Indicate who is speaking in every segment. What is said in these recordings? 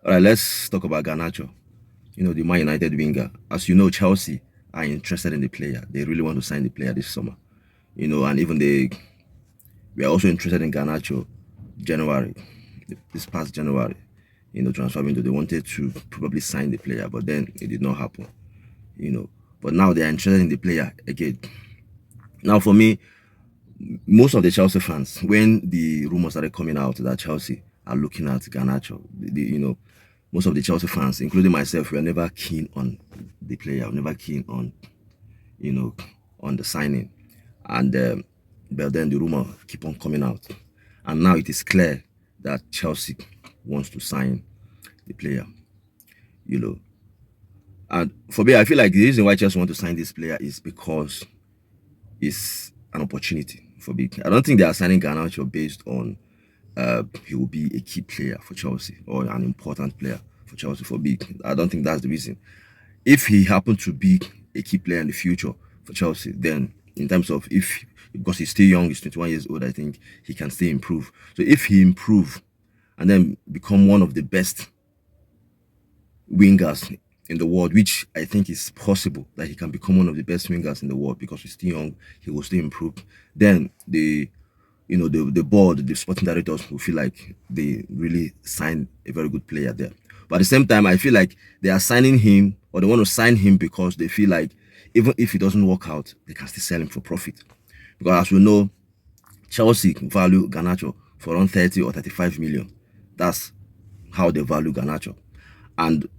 Speaker 1: All right, let's talk about Garnacho. The Man United winger. As you know, Chelsea are interested in the player. They really want to sign the player this summer. And even they were also interested in Garnacho January, this past January. Transfer window. They wanted to probably sign the player, but then it did not happen. You know, but now they are interested in the player again. Now, for me, most of the Chelsea fans, when the rumors started coming out that Chelsea are looking at Garnacho, most of the Chelsea fans, including myself, were never keen on the player, never keen on, you know, on the signing. And but then the rumor keep on coming out, and now it is clear that Chelsea wants to sign the player. You know, and for me, I feel like the reason why Chelsea want to sign this player is because it's an opportunity for big. I don't think they are signing Garnacho based on he will be a key player for Chelsea or an important player for Chelsea for big. I don't think that's the reason. If he happened to be a key player in the future for Chelsea, then in terms of if because he's still young, he's 21 years old, I think he can still improve. So if he improve and then become one of the best wingers in the world, which I think is possible that he can become one of the best wingers in the world because he's still young, he will still improve. Then the board, the sporting directors will feel like they really signed a very good player there. But at the same time, I feel like they are signing him or they want to sign him because they feel like even if it doesn't work out, they can still sell him for profit. Because as we know, Chelsea value Garnacho for around 30 or 35 million. That's how they value Garnacho. And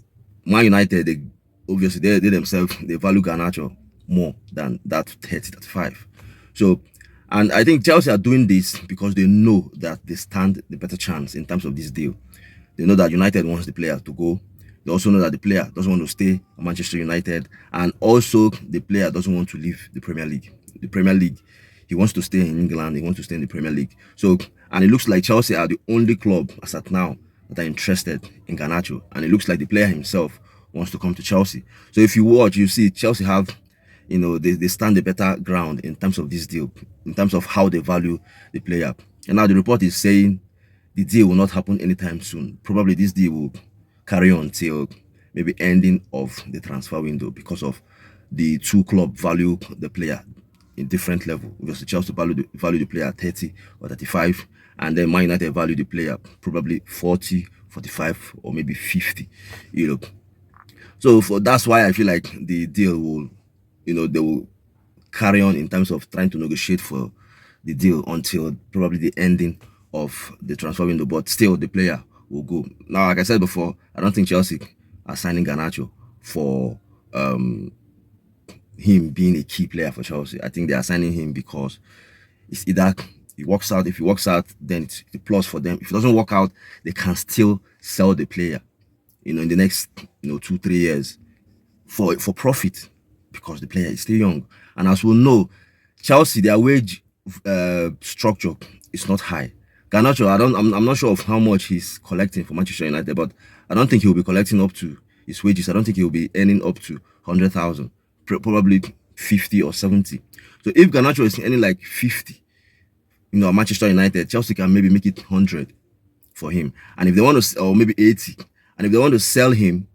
Speaker 1: Man United, they obviously they themselves they value Garnacho more than that 30, 35. So, and I think Chelsea are doing this because they know that they stand the better chance in terms of this deal. They know that United wants the player to go. They also know that the player doesn't want to stay at Manchester United, and also the player doesn't want to leave the Premier League. The Premier League, he wants to stay in England. He wants to stay in the Premier League. So, and it looks like Chelsea are the only club as at now that are interested in Garnacho, and it looks like the player himself wants to come to Chelsea. So if you watch, you see Chelsea have, they stand a better ground in terms of this deal, in terms of how they value the player. And now the report is saying the deal will not happen anytime soon. Probably this deal will carry on till maybe ending of the transfer window because of the two club value the player in different level. Because Chelsea value the player at 30 or 35, and then Man United value the player probably 40, 45, or maybe 50. So that's why I feel like the deal will, they will carry on in terms of trying to negotiate for the deal until probably the ending of the transfer window. But still, the player will go. Now, like I said before, I don't think Chelsea are signing Garnacho for him being a key player for Chelsea. I think they are signing him because it's either he works out. If he works out, then it's a plus for them. If it doesn't work out, they can still sell the player, in the next 2-3 years for profit because the player is still young. And as we know, Chelsea, their wage structure is not high. Garnacho, I'm not sure of how much he's collecting for Manchester United, but I don't think he'll be collecting up to his wages. I don't think he'll be earning up to 100,000, probably 50 or 70. So if Garnacho is earning like 50, at Manchester United, Chelsea can maybe make it 100 for him. And if they want to, or maybe 80, and if they want to sell him,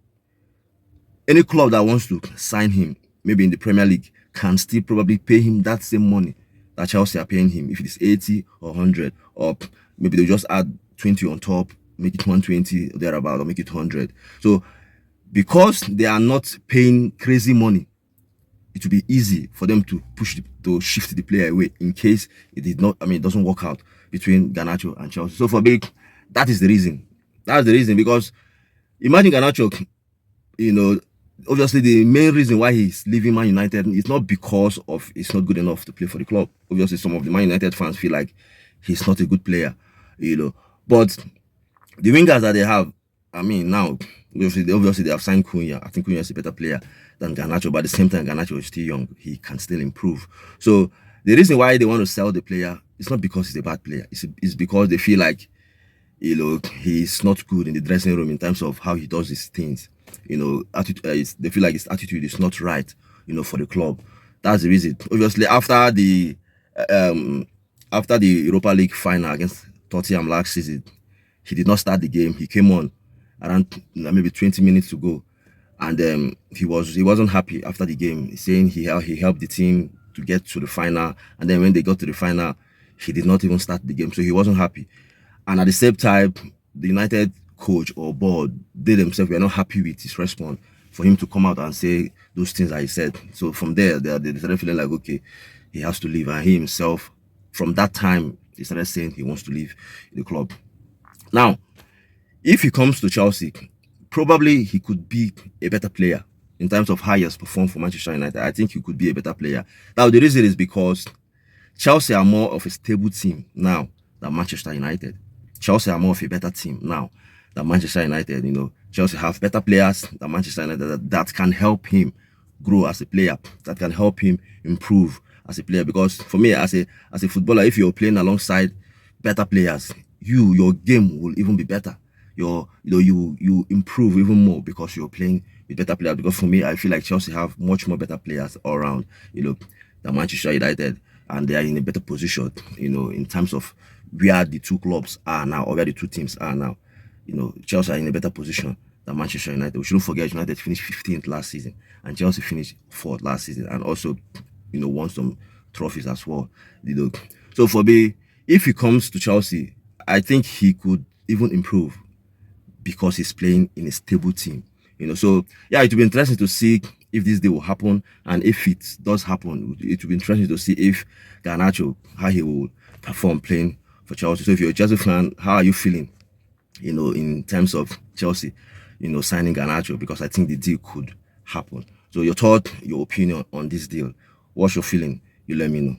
Speaker 1: any club that wants to sign him, maybe in the Premier League, can still probably pay him that same money that Chelsea are paying him. If it is 80 or 100, or maybe they'll just add 20 on top, make it 120 or thereabout, or make it 100. So because they are not paying crazy money, it will be easy for them to to shift the player away in case it doesn't work out between Garnacho and Chelsea. So for me, that is the reason. That's the reason, because imagine Garnacho, obviously the main reason why he's leaving Man United is not because of he's not good enough to play for the club. Obviously, some of the Man United fans feel like he's not a good player, But the wingers that they have, now obviously they have signed Cunha. I think Cunha is a better player than Garnacho, but at the same time, Garnacho is still young. He can still improve. So the reason why they want to sell the player is not because he's a bad player. It's because they feel like he's not good in the dressing room in terms of how he does his things. They feel like his attitude is not right, for the club. That's the reason. Obviously, after the Europa League final against Tottenham last season, he did not start the game. He came on, around maybe 20 minutes to go, and he wasn't happy after the game, saying he helped the team to get to the final, and then when they got to the final, he did not even start the game, so he wasn't happy. And at the same time, the United coach or board, they themselves were not happy with his response for him to come out and say those things that he said. So from there, they started feeling like, okay, he has to leave. And he himself, from that time, he started saying he wants to leave the club. Now, if he comes to Chelsea, probably he could be a better player in terms of how he has performed for Manchester United. I think he could be a better player. Now, the reason is because Chelsea are more of a stable team now than Manchester United. Chelsea are more of a better team now than Manchester United. You know, Chelsea have better players than Manchester United that can help him grow as a player, that can help him improve as a player. Because for me, as a footballer, if you're playing alongside better players, your game will even be better. You improve even more because you're playing with better players. Because for me, I feel like Chelsea have much more better players all around, than Manchester United, and they are in a better position, in terms of where the two clubs are now, or where the two teams are now. Chelsea are in a better position than Manchester United. We shouldn't forget United finished 15th last season, and Chelsea finished 4th last season, and also, won some trophies as well. So for me, if he comes to Chelsea, I think he could even improve because he's playing in a stable team. So yeah, it will be interesting to see if this day will happen, and if it does happen, it will be interesting to see if Garnacho, how he will perform playing for Chelsea. So if you're a Chelsea fan, how are you feeling, in terms of Chelsea, signing Garnacho? Because I think the deal could happen. So your thought, your opinion on this deal, what's your feeling? You let me know.